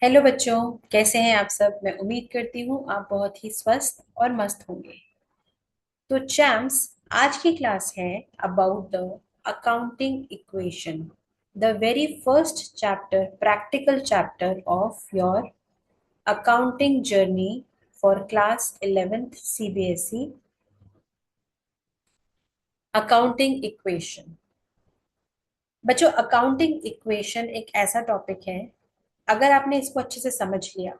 Hello बच्चों। कैसे हैं आप सब? मैं उम्मीद करती हूँ आप बहुत ही स्वस्थ और मस्त होंगे। तो चैम्प्स, आज की क्लास है about the accounting equation, the very first chapter, practical chapter of your accounting journey for class 11th CBSE accounting equation. बच्चों, अकाउंटिंग इक्वेशन एक ऐसा टॉपिक है, अगर आपने इसको अच्छे से समझ लिया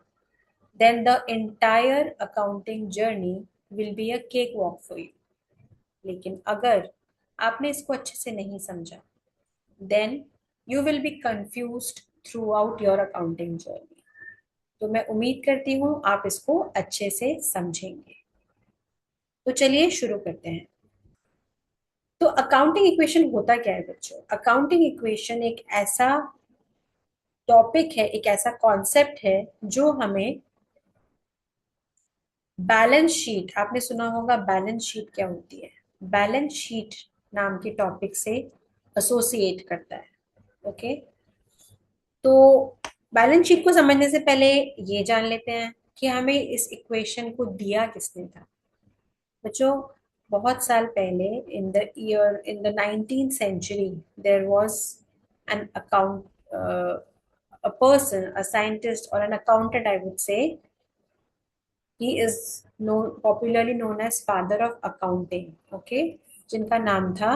then the entire accounting journey will be a cakewalk for you. लेकिन अगर आपने इसको अच्छे से नहीं समझा, then you will be confused throughout your accounting journey. तो मैं उम्मीद करती हूँ आप इसको अच्छे से समझेंगे। तो चलिए शुरू करते हैं। तो अकाउंटिंग इक्वेशन होता क्या है बच्चों? अकाउंटिंग इक्वेशन एक ऐसा टॉपिक है, एक ऐसा कॉन्सेप्ट है जो हमें बैलेंस शीट, आपने सुना होगा बैलेंस शीट क्या होती है, बैलेंस शीट नाम के टॉपिक से एसोसिएट करता है। ओके, तो बैलेंस शीट को समझने से पहले ये जान लेते हैं कि हमें इस इक्वेशन को दिया किसने था। बच्चों, बहुत साल पहले, in the 19th century, there was an account a person, a scientist or an accountant, I would say. He is popularly known as father of accounting. Okay, जिनका नाम था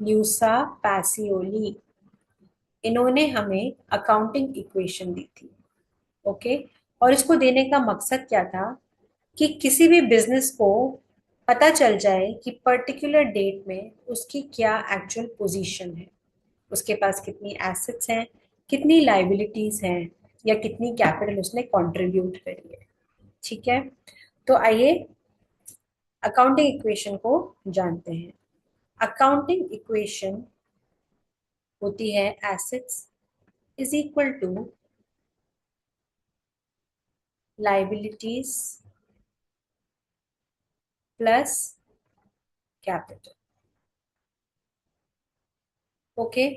ल्यूसा पैसियोली। इन्होंने हमें अकाउंटिंग इक्वेशन दी थी। ओके, और इसको देने का मकसद क्या था कि किसी भी बिजनेस को पता चल जाए कि पर्टिकुलर डेट में उसकी क्या एक्चुअल पोजीशन है, उसके पास कितनी एसेट्स हैं, कितनी लाइबिलिटीज हैं, या कितनी कैपिटल उसने कंट्रीब्यूट करी है। ठीक है, तो आइए अकाउंटिंग इक्वेशन को जानते हैं। अकाउंटिंग इक्वेशन होती है assets is equal to liabilities plus capital. Okay,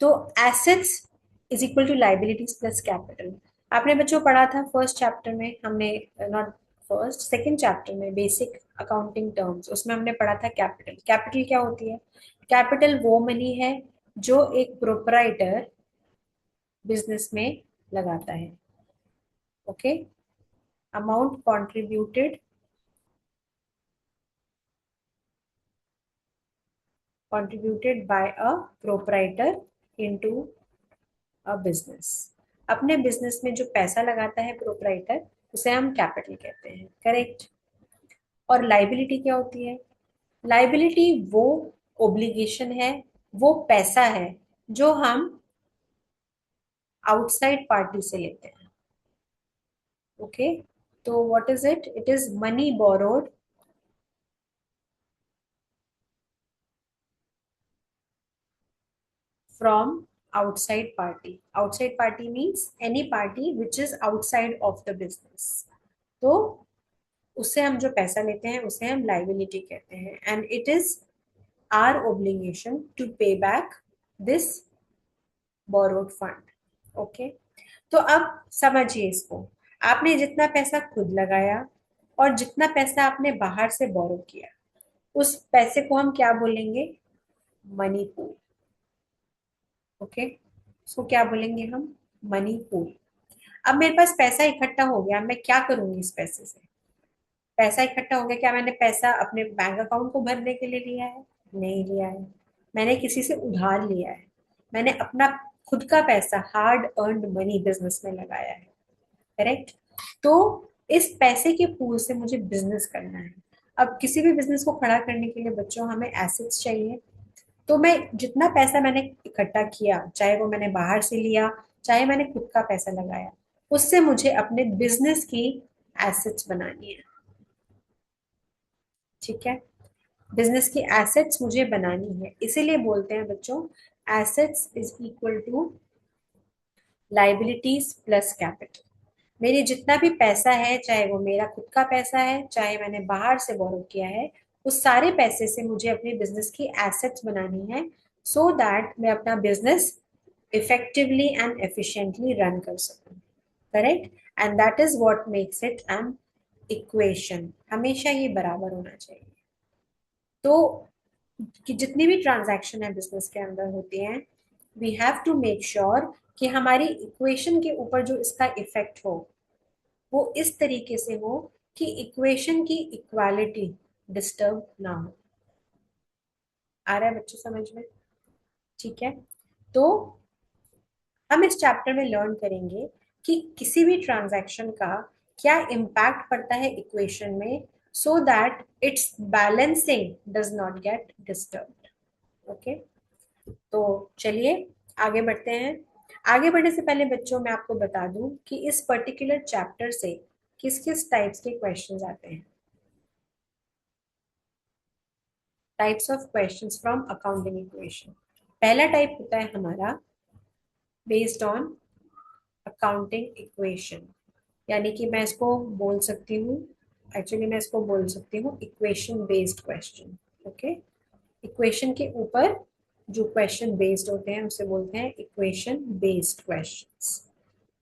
तो assets is equal to liabilities plus capital. आपने बच्चों पढ़ा था फर्स्ट चैप्टर में, हमने नॉट फर्स्ट, सेकंड चैप्टर में बेसिक अकाउंटिंग टर्म्स, उसमें हमने पढ़ा था कैपिटल। कैपिटल क्या होती है? कैपिटल वो मनी है जो एक प्रोपराइटर बिजनेस में लगाता है। Okay, amount contributed by a proprietor into a business। अपने बिजनेस में जो पैसा लगाता है प्रोपराइटर, उसे हम कैपिटल कहते हैं। करेक्ट। और लाइबिलिटी क्या होती है? लाइबिलिटी वो ओब्लिगेशन है, वो पैसा है जो हम आउटसाइड पार्टी से लेते हैं। ओके, तो what is it? It is money borrowed from outside party. Outside party means any party which is outside of the business. तो उससे हम जो पैसा लेते हैं उसे हम लाइबिलिटी कहते हैं, and it is our obligation to pay back this borrowed fund. Okay, तो अब समझिए इसको। आपने जितना पैसा खुद लगाया और जितना पैसा आपने बाहर से बोरो किया, उस पैसे को हम क्या बोलेंगे? Money pool. ओके, उसको क्या बोलेंगे हम? Money pool. अब मेरे पास पैसा इकट्ठा हो गया, मैं क्या करूंगी इस पैसे से? पैसा इकट्ठा हो गया, क्या मैंने पैसा अपने बैंक अकाउंट को भरने के लिए लिया है? नहीं लिया है, मैंने किसी से उधार लिया है। मैंने अपना खुद का पैसा, हार्ड अर्नड मनी बिजनेस में लगाया है। करेक्ट। तो इस पैसे के पूल से मुझे बिजनेस करना है। अब किसी भी बिजनेस को खड़ा करने के लिए बच्चों हमें एसेट्स चाहिए। तो मैं जितना पैसा मैंने इकट्ठा किया, चाहे वो मैंने बाहर से लिया, चाहे मैंने खुद का पैसा लगाया, उससे मुझे अपने बिजनेस की एसेट्स बनानी है। ठीक है, बिजनेस की एसेट्स मुझे बनानी है, इसीलिए बोलते हैं बच्चों assets is equal to liabilities plus capital. मेरी जितना भी पैसा है, चाहे वो मेरा खुद का पैसा है, चाहे मैंने बाहर से बोरो किया है, उस सारे पैसे से मुझे अपने बिजनेस की एसेट्स बनानी है, सो दैट मैं अपना business effectively and efficiently run कर सकूं। Correct, and that is what makes it an equation. हमेशा ये बराबर होना चाहिए। तो कि जितनी भी ट्रांजैक्शन है बिजनेस के अंदर होती हैं, we have to make sure कि हमारी इक्वेशन के ऊपर जो इसका इफेक्ट हो वो इस तरीके से हो कि इक्वेशन की इक्वालिटी डिस्टर्ब ना हो। आ रहा है बच्चों समझ में? ठीक है। तो हम इस चैप्टर में लर्न करेंगे कि किसी भी ट्रांजैक्शन का क्या इम्पैक्ट पड़ता है इक्वेशन में, so that it's balancing does not get disturbed. Okay, तो चलिए आगे बढ़ते हैं। आगे बढ़ने से पहले बच्चों मैं आपको बता दूं कि इस पर्टिकुलर चैप्टर से किस किस टाइप्स के क्वेश्चंस आते हैं। Types of questions from accounting equation. पहला टाइप होता है हमारा बेस्ड ऑन अकाउंटिंग इक्वेशन, यानी कि मैं इसको बोल सकती हूँ, एक्चुअली मैं इसको बोल सकती हूँ equation based question. Okay, equation के ऊपर जो क्वेश्चन बेस्ड होते हैं उसे बोलते हैं इक्वेशन बेस्ड क्वेश्चंस।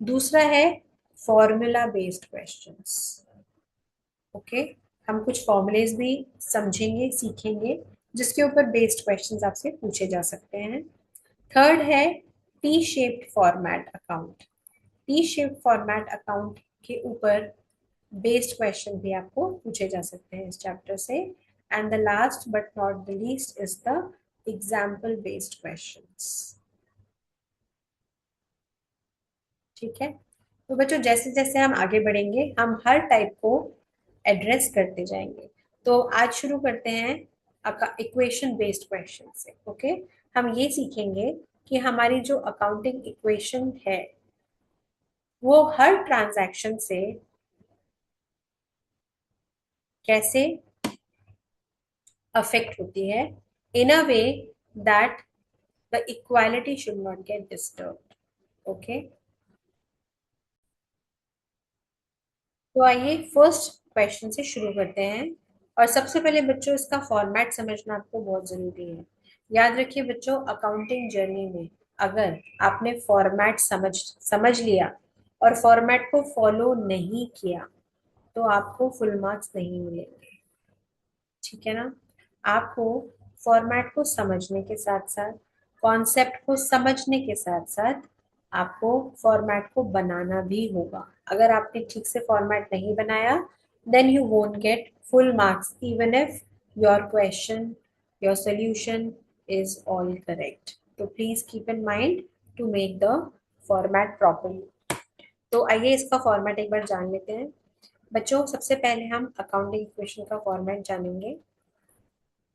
दूसरा है फॉर्मूला बेस्ड क्वेश्चंस। ओके, हम कुछ फॉर्मूलेज भी समझेंगे सीखेंगे जिसके ऊपर बेस्ड क्वेश्चंस आपसे पूछे जा सकते हैं। थर्ड है T shaped format account. T shaped format account के ऊपर बेस्ड क्वेश्चन भी आपको पूछे जा सकते हैं इस चैप्टर से। And the last but not the least is the example based questions. ठीक है, तो बच्चों जैसे जैसे हम आगे बढ़ेंगे हम हर टाइप को एड्रेस करते जाएंगे। तो आज शुरू करते हैं इक्वेशन बेस्ड क्वेश्चन से। ओके, हम ये सीखेंगे कि हमारी जो अकाउंटिंग इक्वेशन है वो हर ट्रांजैक्शन से कैसे अफेक्ट होती है in a way that the equality should not get disturbed. Okay, तो आइए फर्स्ट क्वेश्चन से शुरू करते हैं। और सबसे पहले बच्चों इसका फॉर्मेट समझना आपको बहुत जरूरी है। याद रखिए बच्चों, अकाउंटिंग जर्नी में अगर आपने फॉर्मेट समझ समझ लिया और फॉर्मेट को फॉलो नहीं किया तो आपको फुल मार्क्स नहीं मिलेंगे। ठीक है ना? आपको फॉर्मेट को समझने के साथ साथ, कॉन्सेप्ट को समझने के साथ साथ आपको फॉर्मेट को बनाना भी होगा। अगर आपने ठीक से फॉर्मेट नहीं बनाया then you won't get full marks even if your question, your solution is all correct. तो please keep in mind to make the format properly. तो आइए इसका फॉर्मेट एक बार जान लेते हैं। बच्चों सबसे पहले हम अकाउंटिंग इक्वेशन का फॉर्मेट जानेंगे।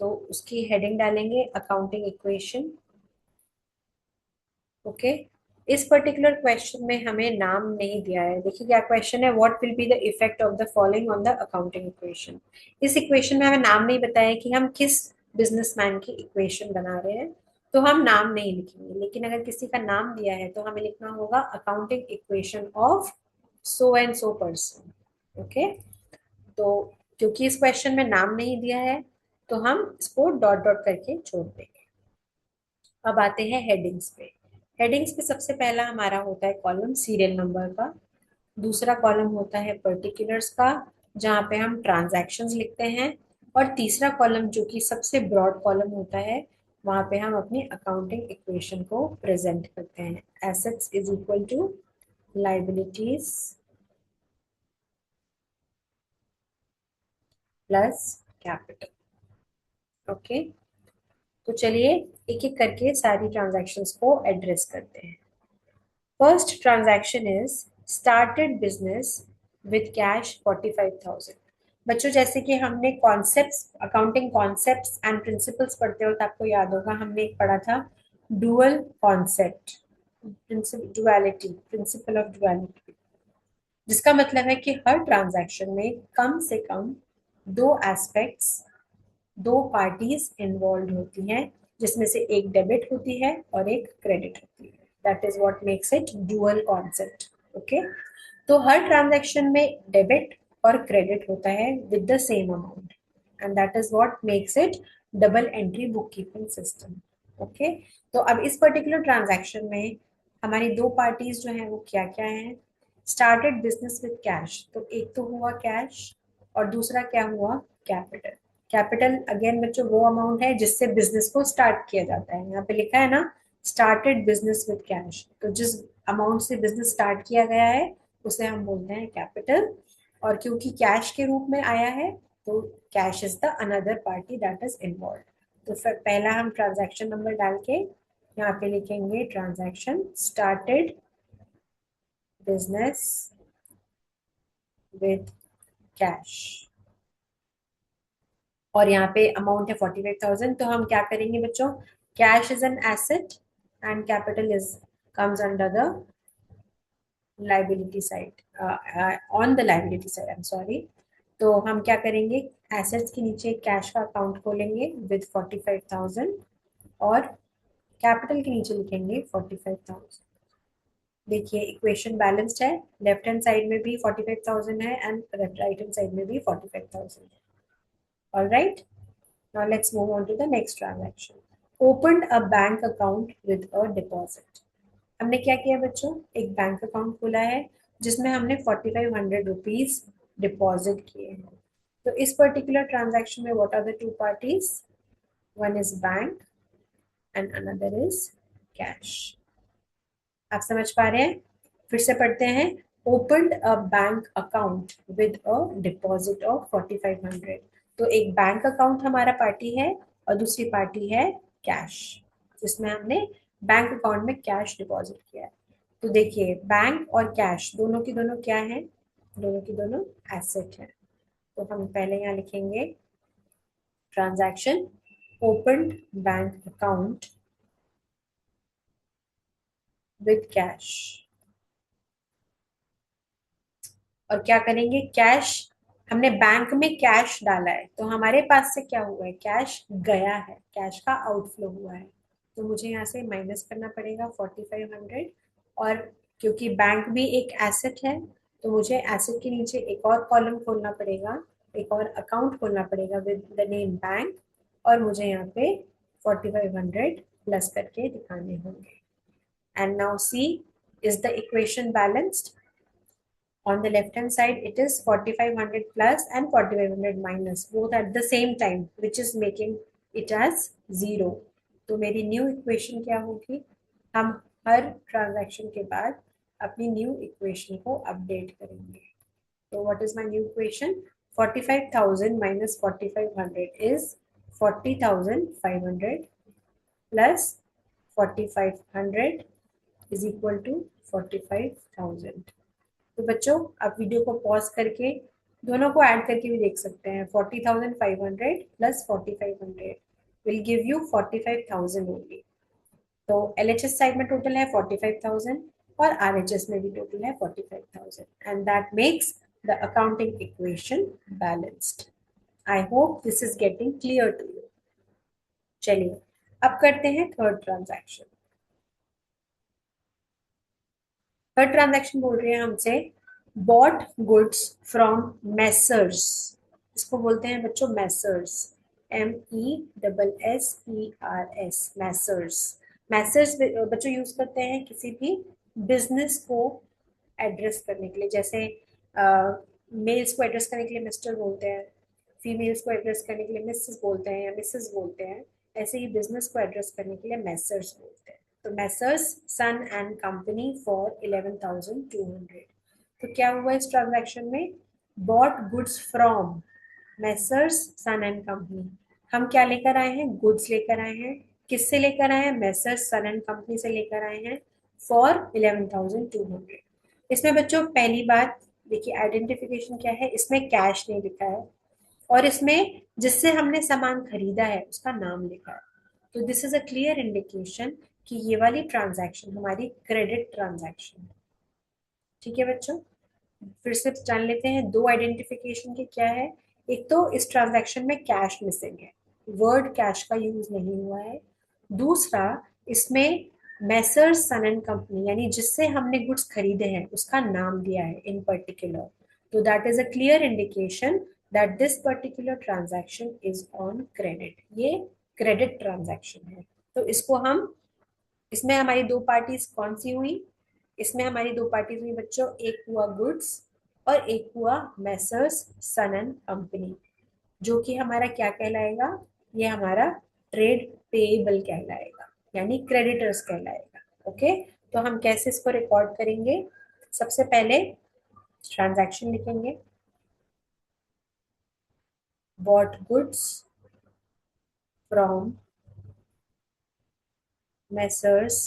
तो उसकी हेडिंग डालेंगे अकाउंटिंग इक्वेशन। ओके, इस पर्टिकुलर क्वेश्चन में हमें नाम नहीं दिया है। देखिए क्या क्वेश्चन है, what will be the effect of the following on the accounting equation. इस इक्वेशन में हमें नाम नहीं बताया कि हम किस बिजनेसमैन की इक्वेशन बना रहे हैं, तो हम नाम नहीं लिखेंगे। लेकिन अगर किसी का नाम दिया है तो हमें लिखना होगा accounting equation of so and so person. Okay, तो क्योंकि इस क्वेश्चन में नाम नहीं दिया है तो हम इसको डॉट डॉट करके छोड़ देंगे। अब आते हैं हेडिंग्स पे। हेडिंग्स पे सबसे पहला हमारा होता है कॉलम सीरियल नंबर का। दूसरा कॉलम होता है पर्टिकुलर्स का, जहाँ पे हम ट्रांजैक्शंस लिखते हैं। और तीसरा कॉलम जो कि सबसे ब्रॉड कॉलम होता है, वहाँ पे हम अपनी अकाउंटिंग इक्वेशन को प्रेजेंट करते हैं। Assets is equal to liabilities plus capital. Okay, तो चलिए एक एक करके सारी ट्रांजैक्शंस को एड्रेस करते हैं। First transaction is started business with cash 45,000। बच्चों जैसे कि हमने concepts, accounting concepts and principles पढ़ते वक्त आपको याद होगा हमने एक पढ़ा था dual concept, duality, principle of duality, जिसका मतलब है कि हर ट्रांजैक्शन में कम से कम दो एस्पेक्ट्स, दो पार्टीज इन्वॉल्व होती हैं, जिसमें से एक डेबिट होती है और एक क्रेडिट होती है। That is what makes it dual concept. Okay, तो हर ट्रांजैक्शन में डेबिट और क्रेडिट होता है with the same amount, and that is what makes it double entry book keeping system. Okay, तो अब इस पर्टिकुलर ट्रांजैक्शन में हमारी दो पार्टीज जो हैं वो क्या क्या हैं। स्टार्टेड बिजनेस विद कैश, तो एक तो हुआ कैश और दूसरा क्या हुआ, कैपिटल। कैपिटल अगेन बच्चों वो अमाउंट है जिससे बिजनेस को स्टार्ट किया जाता है, यहाँ पे लिखा है ना स्टार्टेड बिजनेस विद कैश, तो जिस अमाउंट से बिजनेस स्टार्ट किया गया है उसे हम बोलते हैं कैपिटल। और क्योंकि कैश के रूप में आया है तो cash is the another party that is involve. तो फिर पहला हम ट्रांजैक्शन नंबर डाल के यहाँ पे लिखेंगे transaction started business with cash, और यहाँ पे अमाउंट है 45,000। तो हम क्या करेंगे बच्चों, cash is an asset and capital is comes under the liability side, on the liability side, I am sorry. तो हम क्या करेंगे, एसेट्स के नीचे कैश का अकाउंट खोलेंगे विद 45,000 और कैपिटल के नीचे लिखेंगे 45,000। देखिए इक्वेशन बैलेंस्ड है, लेफ्ट हैंड साइड में भी 45,000 है एंड राइट हैंड साइड में भी 45,000 है। Alright, now let's move on to the next transaction. Opened a bank account with a deposit. हमने क्या किया बच्चों, एक बैंक अकाउंट खोला है जिसमें हमने 4500 रुपीज डिपॉजिट किए हैं। तो इस पर्टिकुलर ट्रांजैक्शन में what are the two parties, one is bank and another is cash. आप समझ पा रहे हैं, फिर से पढ़ते हैं। Opened a bank account with a deposit of 4500, तो एक बैंक अकाउंट हमारा पार्टी है और दूसरी पार्टी है कैश, जिसमें हमने बैंक अकाउंट में कैश डिपॉजिट किया है। तो देखिए बैंक और कैश दोनों की दोनों क्या है, दोनों की दोनों एसेट है। तो हम पहले यहाँ लिखेंगे transaction opened bank account with cash, और क्या करेंगे, कैश हमने बैंक में कैश डाला है तो हमारे पास से क्या हुआ है, कैश गया है, कैश का आउटफ्लो हुआ है। तो मुझे यहाँ से माइनस करना पड़ेगा 4500, और क्योंकि बैंक भी एक एसेट है तो मुझे एसेट के नीचे एक और कॉलम खोलना पड़ेगा, एक और अकाउंट खोलना पड़ेगा विद द नेम बैंक, और मुझे यहाँ पे 4500 प्लस करके दिखाने होंगे। And now see, is the equation balanced? On the left hand side it is 4500 plus and 4500 minus both at the same time, which is making it as 0। तो मेरी new equation क्या होगी, हम हर ट्रांजैक्शन के बाद अपनी न्यू इक्वेशन को update करेंगे। तो what is my new equation, 45,000 minus 4500 is 40,500 plus 4500 is equal to 45,000। तो बच्चों आप वीडियो को पॉज करके दोनों को ऐड करके भी देख सकते हैं। 40,500 plus 4500 will give you 45,000 only. तो एलएचएस साइड में टोटल है 45,000 और आरएचएस में भी टोटल है 45,000 and that makes the accounting equation balanced. I hope this is getting clear to you. चलिए अब करते हैं थर्ड ट्रांजैक्शन। थर्ड ट्रांजैक्शन बोल रहे हैं हमसे बॉट गुड्स फ्रॉम मैसर्स, इसको बोलते हैं बच्चों मैसर्स, MESSERS, मैसर्स। मैसर्स बच्चों यूज करते हैं किसी भी बिजनेस को एड्रेस करने के लिए, जैसे मेल्स को एड्रेस करने के लिए मिस्टर बोलते हैं, फीमेल्स को एड्रेस करने के लिए मिसेस बोलते हैं या मिसेस बोलते हैं, ऐसे ही बिजनेस को एड्रेस करने के लिए मैसर्स बोलते हैं। तो messrs son and company for 11,200। तो क्या हुआ इस ट्रांजैक्शन में, bought goods from messrs son and company. हम क्या लेकर आए हैं, गुड्स लेकर आए हैं, किससे लेकर आए हैं, मैसर्स सन एंड कंपनी से लेकर आए हैं फॉर 11,200। इसमें बच्चों पहली बात देखिए आइडेंटिफिकेशन क्या है, इसमें कैश नहीं लिखा है और इसमें जिससे हमने सामान खरीदा है उसका नाम लिखा है। तो this is a clear indication कि ये वाली ट्रांजैक्शन हमारी क्रेडिट ट्रांजैक्शन है। ठीक है बच्चों, फिर से जान लेते हैं दो आइडेंटिफिकेशन के क्या है। एक तो इस ट्रांजैक्शन में कैश मिसिंग है, वर्ड कैश का यूज नहीं हुआ है। दूसरा, इसमें मैसर्स सन एंड कंपनी यानी जिससे हमने गुड्स खरीदे हैं उसका नाम दिया है इन पर्टिकुलर। तो that is a clear indication that this particular transaction is on credit, ये क्रेडिट ट्रांजैक्शन है। तो इसको हम, इसमें हमारी दो पार्टीज कौन सी हुई, इसमें हमारी दो पार्टीज हुई बच्चों, एक हुआ गुड्स और एक हुआ मैसर्स सन एंड कंपनी, जो कि हमारा क्या कहलाएगा, ये हमारा ट्रेड पेएबल कहलाएगा, यानी क्रेडिटर्स कहलाएगा। ओके, तो हम कैसे इसको रिकॉर्ड करेंगे, सबसे पहले ट्रांजैक्शन लिखेंगे, bought goods from messrs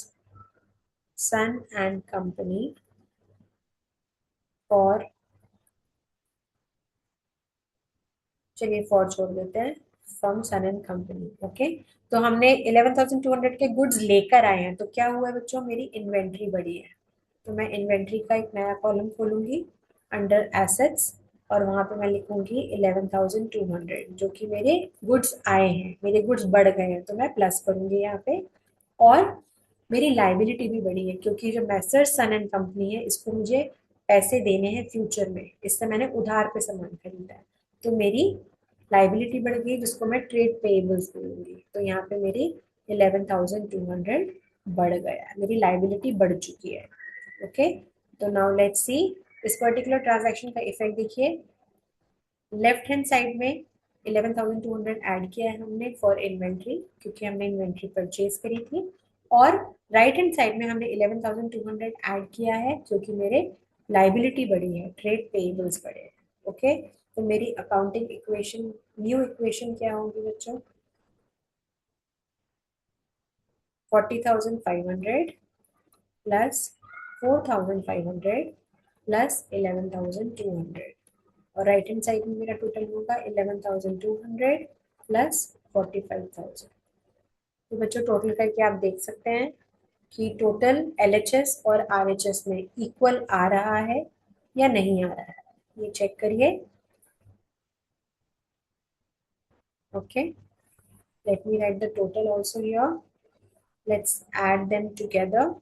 son and company for, चलिए फॉर छोड़ देते हैं, from son and company. Okay, तो हमने 11,200 के गुड्स लेकर आए हैं, तो क्या हुआ है बच्चों, मेरी इन्वेंट्री बढ़ी है। तो मैं इन्वेंट्री का एक नया कॉलम खोलूंगी अंडर एसेट्स, और वहां पे मैं लिखूंगी 11,200, जो कि मेरे गुड्स आए हैं, मेरे गुड्स बढ़ गए हैं, तो मैं प्लस करूंगी यहाँ पे। और मेरी लाइबिलिटी भी बढ़ी है, क्योंकि जो मैसर सन एंड कंपनी है, इसको मुझे पैसे देने हैं फ्यूचर में, इससे मैंने उधार पे सामान खरीदा है, तो मेरी लाइबिलिटी बढ़ गई, जिसको मैं ट्रेड पेएबल्स बोलूंगी। तो यहाँ पे मेरी 11,200 बढ़ गया, मेरी लाइबिलिटी बढ़ चुकी है। ओके, तो नाउ लेट्स सी इस पर्टिकुलर ट्रांजैक्शन का इफेक्ट। देखिए, लेफ्ट हैंड साइड में 11,200 ऐड किया है हमने फॉर इन्वेंट्री, क्योंकि हमने इन्वेंट्री परचेज करी थी, और राइट हैंड साइड में हमने 11,200 ऐड किया है, क्योंकि मेरे लाइबिलिटी बढ़ी है, ट्रेड पेएबल्स बढ़े हैं। ओके, तो मेरी अकाउंटिंग इक्वेशन, न्यू इक्वेशन क्या होगी बच्चों, 40,500 प्लस 4,500 प्लस 11,200, और राइट हैंड साइड में मेरा टोटल होगा 11,200 प्लस 45,000। तो बच्चों टोटल करके आप देख सकते हैं कि टोटल एलएचएस और आरएचएस में इक्वल आ रहा है या नहीं आ रहा है, ये चेक करिए। Okay, let me right the total also here, let's add them together.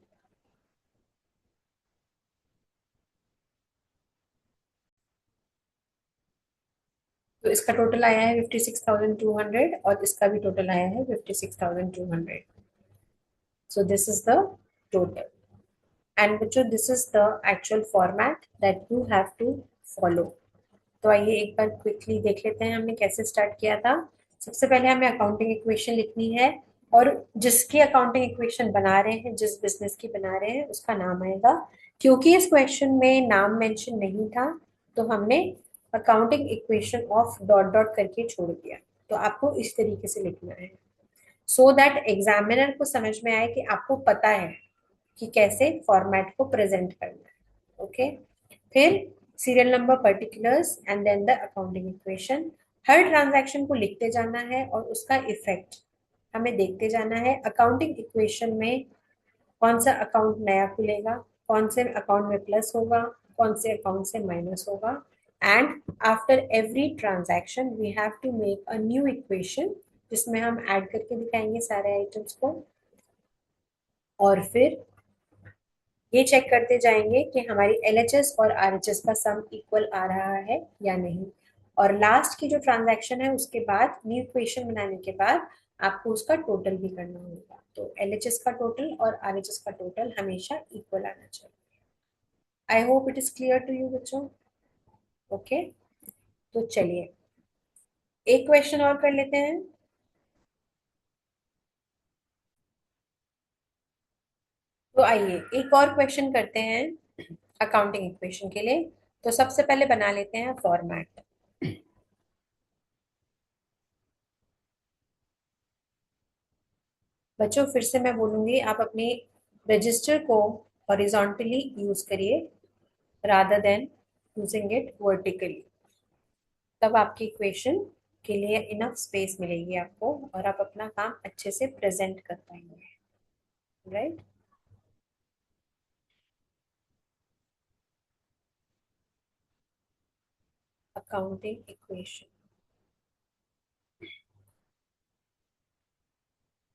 तो इसका टोटल आया है 56,200, और इसका भी टोटल आया है 56,200। So this is the total, and बच्चों this is the actual format that you have to follow. तो आइए एक बार क्विकली देख लेते हैं हमने कैसे स्टार्ट किया था। सबसे पहले हमें अकाउंटिंग इक्वेशन लिखनी है, और जिसकी अकाउंटिंग इक्वेशन बना रहे हैं, जिस बिजनेस की बना रहे हैं, उसका नाम आएगा। क्योंकि इस क्वेश्चन में नाम मेंशन नहीं था, तो हमने accounting equation of dot dot करके छोड़ दिया। तो आपको इस तरीके से लिखना है, सो दैट एग्जामिनर को समझ में आए कि आपको पता है कि कैसे फॉर्मेट को प्रेजेंट करना है। ओके, फिर serial number, particulars, and then the accounting equation. हर ट्रांजैक्शन को लिखते जाना है और उसका इफेक्ट हमें देखते जाना है। अकाउंटिंग इक्वेशन में कौन सा अकाउंट नया खुलेगा, कौन से अकाउंट में प्लस होगा, कौन से अकाउंट से माइनस होगा, and after every transaction we have to make a new equation, जिसमें हम ऐड करके दिखाएंगे सारे आइटम्स को, और फिर ये चेक करते जाएंगे कि हमारी एलएचएस और आरएचएस का सम इक्वल आ रहा है या नहीं। और लास्ट की जो ट्रांजैक्शन है, उसके बाद न्यू इक्वेशन बनाने के बाद आपको उसका टोटल भी करना होगा। तो एलएचएस का टोटल और आरएचएस का टोटल हमेशा इक्वल आना चाहिए। I hope it is clear to you बच्चों। ओके, तो चलिए एक क्वेश्चन और कर लेते हैं। तो आइए एक और क्वेश्चन करते हैं अकाउंटिंग इक्वेशन के लिए। तो सबसे पहले बना लेते हैं फॉर्मेट। बच्चों फिर से मैं बोलूंगी, आप अपनी रजिस्टर को हॉरिजॉन्टली यूज करिए rather than using it vertically, तब आपकी इक्वेशन के लिए इनफ स्पेस मिलेगी आपको, और आप अपना काम अच्छे से प्रेजेंट कर पाएंगे, राइट। अकाउंटिंग इक्वेशन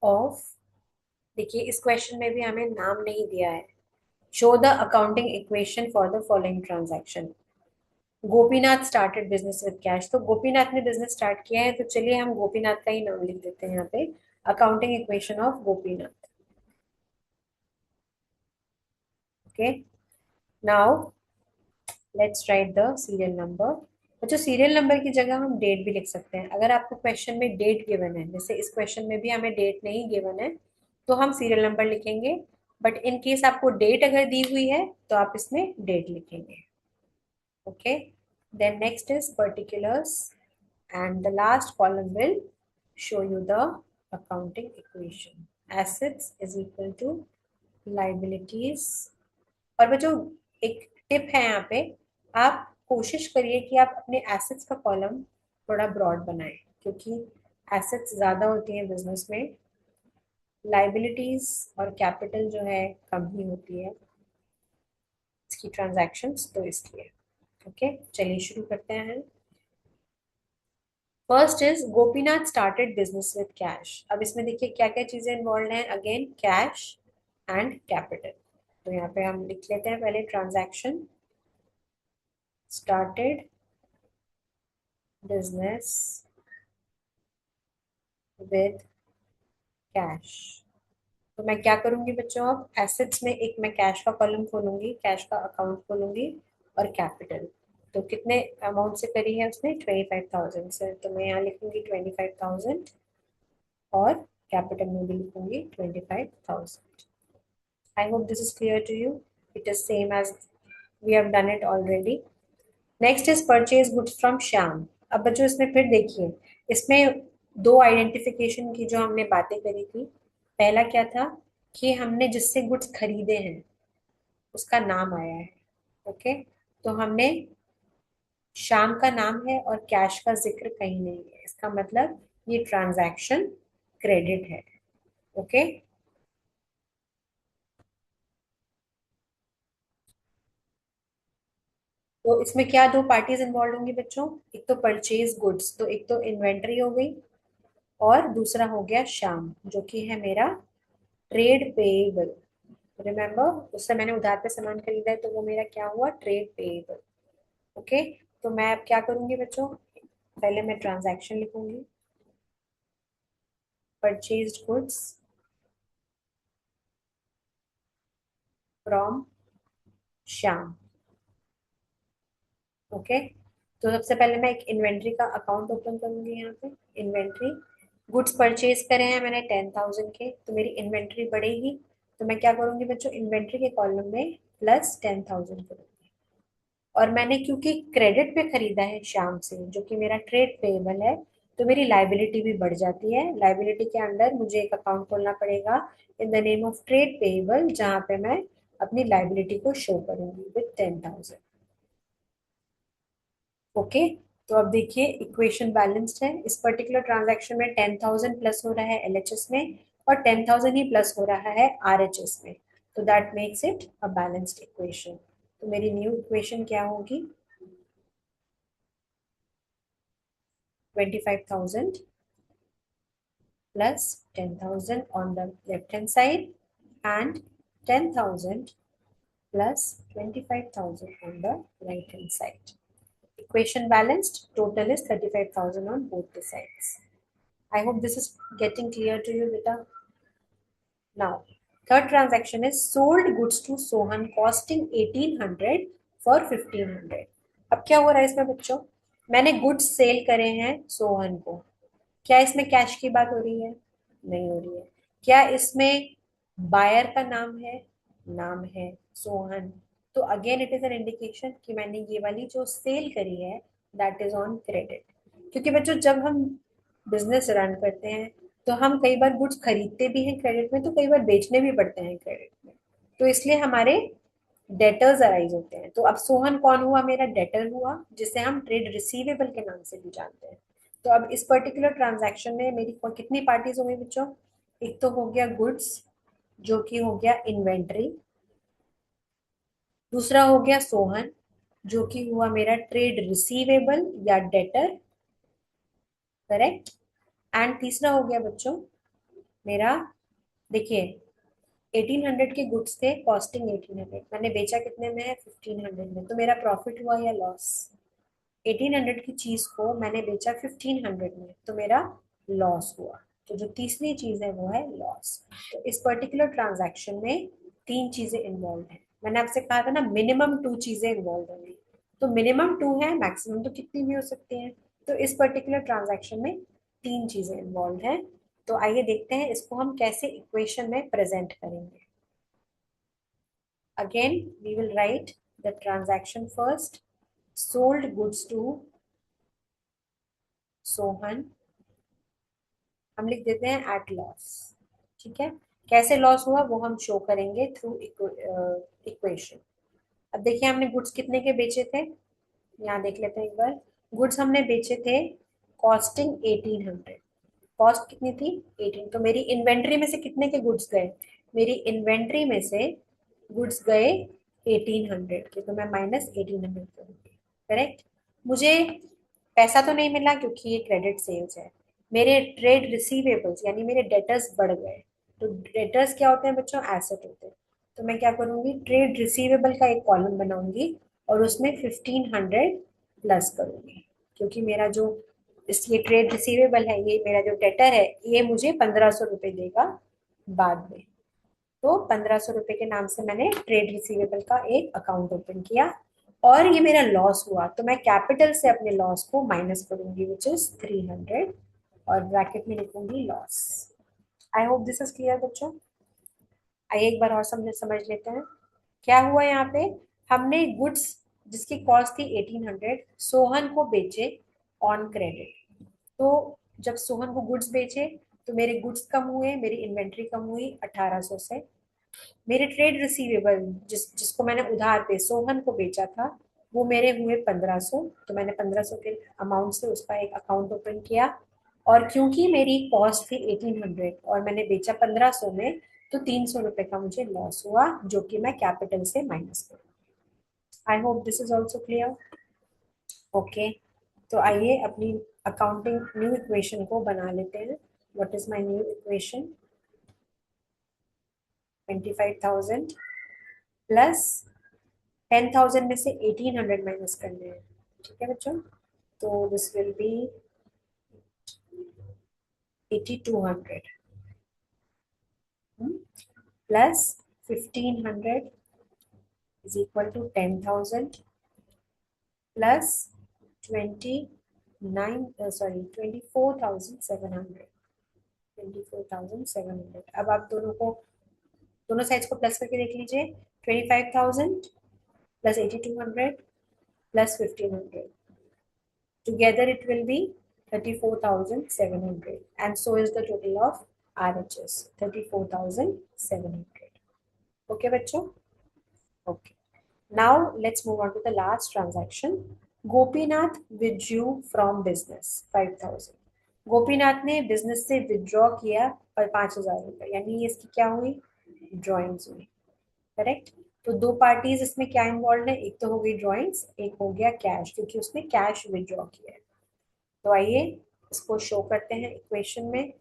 ऑफ, देखिए इस क्वेश्चन में भी हमें नाम नहीं दिया है। Show the accounting equation for the following transaction. Gopinath started business with cash, तो गोपीनाथ ने बिजनेस स्टार्ट किया है, तो चलिए हम गोपीनाथ का ही नाम लिख देते हैं यहाँ पे, accounting equation of Gopinath. Okay, now let's write the serial number. बच्चों सीरियल नंबर की जगह हम डेट भी लिख सकते हैं। अगर आपको क्वेश्चन में डेट गिवन है, जैसे इस क्वेश्चन में भी हमें डेट नहीं गिवन है, तो हम सीरियल नंबर लिखेंगे। बट इन केस आपको डेट अगर दी हुई है तो आप इसमें डेट लिखेंगे। Okay, then next is particulars, and the last column will show you the accounting equation. Assets is equal to liabilities। और बच्चों एक टिप है यहाँ पे, आप कोशिश करिए कि आप अपने एसेट्स का कॉलम थोड़ा ब्रॉड बनाएं, क्योंकि एसेट्स ज़्यादा होती हैं बिजनेस में, लाइबिलिटीज और कैपिटल जो है कम ही होती है इसकी ट्रांजैक्शंस, तो इसलिए। ओके, चलिए शुरू करते हैं। First is Gopinath started business with cash. अब इसमें देखिए क्या क्या चीजें इन्वॉल्व हैं, अगेन कैश एंड कैपिटल। तो यहाँ पे हम लिख लेते हैं पहले transaction, started business with cash. तो मैं क्या करूंगी बच्चों, अब एसेट्स में एक मैं कैश का कॉलम खोलूंगी, कैश का अकाउंट खोलूंगी, और कैपिटल। तो कितने अमाउंट से करी है उसने, 25,000 से, तो मैं यहाँ लिखूंगी 25,000, और कैपिटल में भी लिखूंगी 25,000। I hope this is clear to you. It is same as we have done it already. Next is purchase goods from Shyam. अब बच्चों इसमें फिर देखिए, इसमें दो आइडेंटिफिकेशन की जो हमने बातें करी थी। पहला क्या था कि हमने जिससे गुड्स खरीदे हैं उसका नाम आया है। ओके, तो हमने श्याम का नाम है और कैश का जिक्र कहीं नहीं है, इसका मतलब ये ट्रांजैक्शन क्रेडिट है। ओके, तो इसमें क्या दो पार्टीज इन्वॉल्व होंगी बच्चों, एक तो परचेज गुड्स, तो एक तो इन्वेंट्री हो गई, और दूसरा हो गया श्याम जो कि है मेरा ट्रेड पेएबल। रिमेम्बर, उससे मैंने उधार पे सामान खरीदा है, तो वो मेरा क्या हुआ, ट्रेड पेएबल। ओके, तो मैं अब क्या करूंगी बच्चों, पहले मैं ट्रांजैक्शन लिखूंगी, purchased goods from Shyam. Okay, तो सबसे पहले मैं एक इन्वेंट्री का अकाउंट ओपन करूंगी यहाँ पे। इन्वेंट्री, गुड्स परचेज करे हैं मैंने 10,000 के, तो मेरी इन्वेंट्री बढ़ेगी। तो मैं क्या करूंगी बच्चों, इन्वेंट्री के कॉलम में प्लस 10,000 करूंगी। और मैंने क्योंकि क्रेडिट पे खरीदा है श्याम से, जो कि मेरा ट्रेड पेएबल है, तो मेरी लाइबिलिटी भी बढ़ जाती है। लाइबिलिटी के अंडर मुझे एक अकाउंट खोलना पड़ेगा in the name of trade payable, जहाँ पे मैं अपनी लाइबिलिटी को शो करूंगी विद 10,000। ओके, तो अब देखिए इक्वेशन बैलेंस्ड है। इस पर्टिकुलर ट्रांजैक्शन में 10,000 प्लस हो रहा है एलएचएस में, और 10,000 ही प्लस हो रहा है आरएचएस में। तो that makes it a balanced equation. तो मेरी न्यू इक्वेशन क्या होगी, 25,000 plus 10,000 on the left hand side, and 10,000 plus 25,000 on the right hand side. Equation balanced, total is 35,000 on both the sides. I hope this is getting clear to you, beta. Now, third transaction is sold goods to Sohan costing 1,800 for 1,500। अब क्या हो रहा है इसमें बच्चों, मैंने goods sale करे हैं सोहन को। क्या इसमें कैश की बात हो रही है, नहीं हो रही है। क्या इसमें बायर का नाम है, नाम है सोहन। तो again it is an indication कि मैंने ये वाली जो सेल करी है दैट इज ऑन क्रेडिट। क्योंकि बच्चों जब हम बिजनेस रन करते हैं तो हम कई बार गुड्स खरीदते भी हैं क्रेडिट में, तो कई बार बेचने भी पड़ते हैं क्रेडिट में, तो इसलिए हमारे डेटर्स अराइज होते हैं। तो अब सोहन कौन हुआ, मेरा डेटर हुआ, जिसे हम ट्रेड रिसीवेबल के नाम से भी जानते हैं। तो अब इस पर्टिकुलर ट्रांजैक्शन में मेरी कितनी पार्टीज हो गई बच्चों, एक तो हो गया गुड्स जो कि हो गया इन्वेंट्री, दूसरा हो गया सोहन जो कि हुआ मेरा ट्रेड रिसीवेबल या डेटर, करेक्ट। एंड तीसरा हो गया बच्चों मेरा, देखिए 1,800 के गुड्स थे कॉस्टिंग 1,800, मैंने बेचा कितने में है, 1,500 में, तो मेरा प्रॉफिट हुआ या लॉस। 1,800 की चीज को मैंने बेचा 1,500 में, तो मेरा लॉस हुआ। तो जो तीसरी चीज है वो है लॉस। तो इस पर्टिकुलर ट्रांजैक्शन में तीन चीजें इन्वॉल्व हैं, मैंने आपसे कहा था ना मिनिमम टू चीजें इन्वॉल्व होंगी, तो मिनिमम टू है, मैक्सिमम तो कितनी भी हो सकती हैं। तो इस पर्टिकुलर ट्रांजैक्शन में तीन चीजें इन्वॉल्व हैं। तो आइए देखते हैं इसको हम कैसे इक्वेशन में प्रेजेंट करेंगे। Again we will write the transaction first. Sold goods to Sohan, हम लिख देते हैं एट लॉस। ठीक है, कैसे लॉस हुआ वो हम शो करेंगे थ्रू इक्वेशन। अब देखिए हमने गुड्स कितने के बेचे थे, यहाँ देख लेते हैं एक बार। गुड्स हमने बेचे थे कॉस्टिंग 1800। कॉस्ट कितनी थी 18, तो मेरी इन्वेंट्री में से कितने के गुड्स गए, मेरी इन्वेंट्री में से गुड्स गए 1800 के, तो मैं माइनस 1800 करूंगी। करेक्ट। मुझे पैसा तो नहीं मिला क्योंकि ये क्रेडिट सेल्स है। मेरे ट्रेड रिसीवेबल्स यानी मेरे डेटर्स बढ़ गए। तो डेटर्स क्या होते हैं बच्चों, एसेट होते हैं। तो मैं क्या करूंगी, ट्रेड रिसीवेबल का एक कॉलम बनाऊंगी और उसमें 1500 प्लस करूंगी, क्योंकि मेरा जो इस ये ट्रेड रिसीवेबल है, ये मेरा जो डेटर है, ये मुझे 1500 रुपये देगा बाद में। तो 1500 रुपये के नाम से मैंने ट्रेड रिसीवेबल का एक अकाउंट ओपन किया, और ये मेरा लॉस हुआ तो मैं कैपिटल से अपने लॉस को माइनस करूंगी, विच इज 300, और ब्रैकेट में लिखूंगी loss. I hope this is clear बच्चों। आइए एक बार और समझ समझ लेते हैं क्या हुआ यहाँ पे। हमने गुड्स जिसकी कॉस्ट थी 1800 सोहन को बेचे ऑन क्रेडिट। तो जब सोहन को गुड्स बेचे तो मेरे गुड्स कम हुए, मेरी इन्वेंट्री कम हुई 1800 से। मेरे ट्रेड रिसीवेबल जिसको मैंने उधार पे सोहन को बेचा था, वो मेरे हुए 1500, तो मैंने 1500 के अमाउंट से उसका एक अकाउंट ओपन किया। और क्योंकि मेरी कॉस्ट थी 1800 और मैंने बेचा 1500 में, तो 300 रुपये का मुझे लॉस हुआ, जो कि मैं कैपिटल से माइनस करूँ। आई hope this is also clear. Okay, तो आइए अपनी अकाउंटिंग न्यू इक्वेशन को बना लेते हैं। What is my new equation, 25,000 plus 10,000 में से 1800 माइनस करने हैं। ठीक है बच्चों, तो this will be 8200 plus 1500 is equal to 10,000 plus 29 sorry 24,700। 24,700, अब आप दोनों साइड्स को प्लस करके देख लीजिए। 25,000 plus 8200 plus 1500, together it will be 34,700, and so is the total of RHS 34,700. Okay बच्चों, okay. Now let's move on to the last transaction. Gopinath withdrew from business 5,000। Gopinath ने business से विड्रॉ किया पर 5,000 रुपए, यानी इसकी क्या हुई, ड्रॉइंग्स हुई। करेक्ट। तो दो पार्टीज इसमें क्या इन्वॉल्व है, एक तो हो गई ड्रॉइंग्स, एक हो गया कैश, क्योंकि उसने कैश विड्रॉ किया है। तो आइए इसको शो करते हैं इक्वेशन में।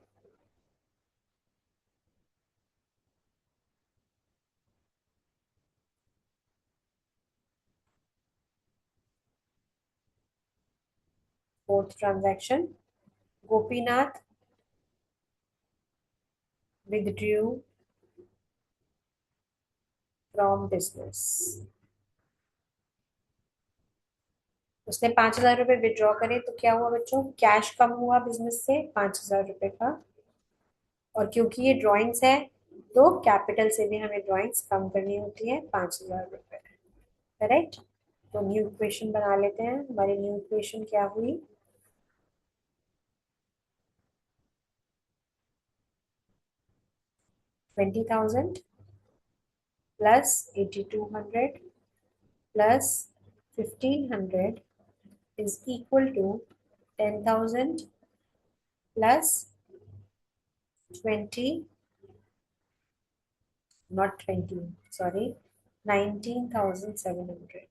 Fourth transaction, Gopinath withdrew from business. उसने 5,000 रुपये विड्रॉ करे, तो क्या हुआ बच्चों, कैश कम हुआ बिजनेस से 5,000 रुपये का। और क्योंकि ये ड्राइंग्स है, तो कैपिटल से भी हमें ड्राइंग्स कम करनी होती है 5,000 रुपये। करेक्ट। तो न्यू इक्वेशन बना लेते हैं। हमारी न्यू इक्वेशन क्या हुई, 20,000 plus 8,200 plus 1,500 is equal to 10,000 plus 20, not 20, sorry, 19,700.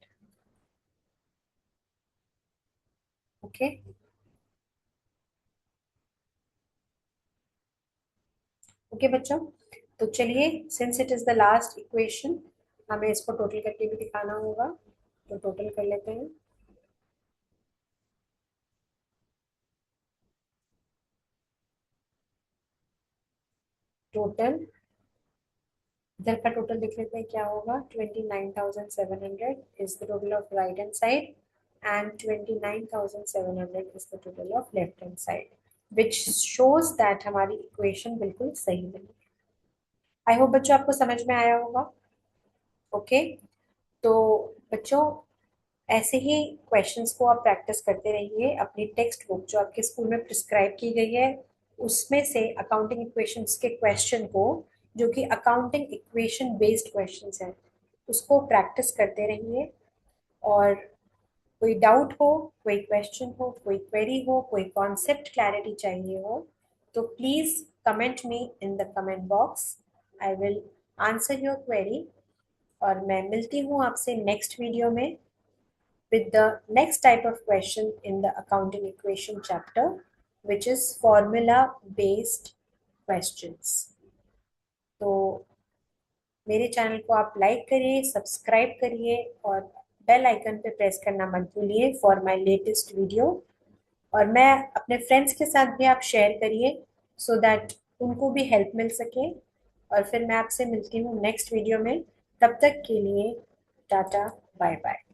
Okay. Okay बच्चों, तो चलिए since it is the last equation, हमें इसको टोटल करके भी दिखाना होगा, तो टोटल कर लेते हैं। टोटल इधर का टोटल लिख लेते हैं, क्या होगा, 29,700 is the total of right hand side and 29,700 is the total of left hand side, which shows that हमारी इक्वेशन बिल्कुल सही बनी। आई होप बच्चों आपको समझ में आया होगा। ओके, तो बच्चों ऐसे ही क्वेश्चंस को आप प्रैक्टिस करते रहिए। अपनी टेक्स्ट बुक जो आपके स्कूल में प्रिस्क्राइब की गई है उसमें से अकाउंटिंग इक्वेशंस के क्वेश्चन को, जो कि अकाउंटिंग इक्वेशन बेस्ड क्वेश्चंस हैं, उसको प्रैक्टिस करते रहिए। और कोई डाउट हो, कोई क्वेश्चन हो, कोई क्वेरी हो, कोई कॉन्सेप्ट क्लैरिटी चाहिए हो, तो please comment me in the comment box. I will answer your query. और मैं मिलती हूँ आपसे नेक्स्ट वीडियो में with the next type of question in the accounting equation chapter, which is formula based questions. तो मेरे चैनल को आप लाइक करिए, सब्सक्राइब करिए और बेल आइकन पे प्रेस करना मत भूलिए फॉर माय लेटेस्ट वीडियो। और मैं अपने फ्रेंड्स के साथ भी आप शेयर करिए सो दैट उनको भी हेल्प मिल सके। और फिर मैं आपसे मिलती हूँ नेक्स्ट वीडियो में। तब तक के लिए टाटा, बाय बाय।